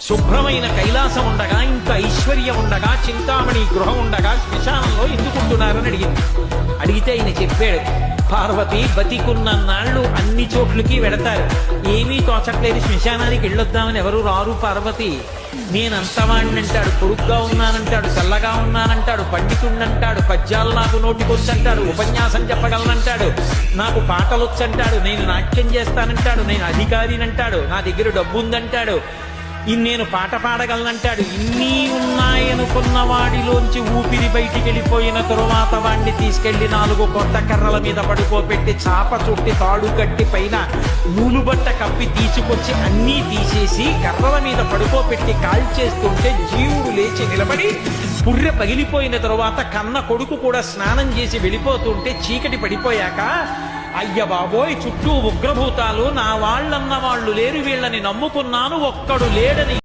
శుభ్రమైన కైలాసం ఉండగా, ఇంత ఐశ్వర్యం ఉండగా, చింతామణి గృహం ఉండగా శ్మశానంలో ఎందుకుంటున్నారని అడిగింది. అడిగితే ఆయన చెప్పాడు, పార్వతి బతికున్న నాళ్ళు అన్ని చోట్లకి వెడతారు, ఏమీ తోచట్లేదు, శ్మశానానికి వెళ్ళొద్దామని ఎవరు రారు పార్వతి. నేనంతవాణ్ణంటాడు, పొడుగ్గా ఉన్నానంటాడు, చల్లగా ఉన్నానంటాడు, పండితుణ్ణంటాడు, పద్యాలు నాకు నోటికొచ్చంటాడు, ఉపన్యాసం చెప్పగలనంటాడు, నాకు పాటలొచ్చంటాడు, నేను నాట్యం చేస్తానంటాడు, నేను అధికారినంటాడు, నా దగ్గర డబ్బు ఉందంటాడు, నేను పాట పాడగలనంటాడు. ఇన్ని ఉన్నాయనుకున్న వాడిలోంచి ఊపిరి బయటికి వెళ్ళిపోయిన తరువాత వాడిని తీసుకెళ్లి 4 కొత్త కర్రల మీద పడుకోబెట్టి చాప చుట్టి తాడు కట్టి పైన నూలుబట్ట కప్పి తీసుకొచ్చి అన్నీ తీసేసి కర్రల మీద పడుకోబెట్టి కాల్చేస్తుంటే జీవుడు లేచి నిలబడి పుర్రె పగిలిపోయిన తరువాత కన్న కొడుకు కూడా స్నానం చేసి వెళ్ళిపోతుంటే చీకటి పడిపోయాక, అయ్య బాబోయ్ చుట్టూ ఉగ్రభూతాలు, నా వాళ్ళన్న వాళ్ళు లేరు, వీళ్ళని నమ్ముకున్నాను, ఒక్కడు లేడని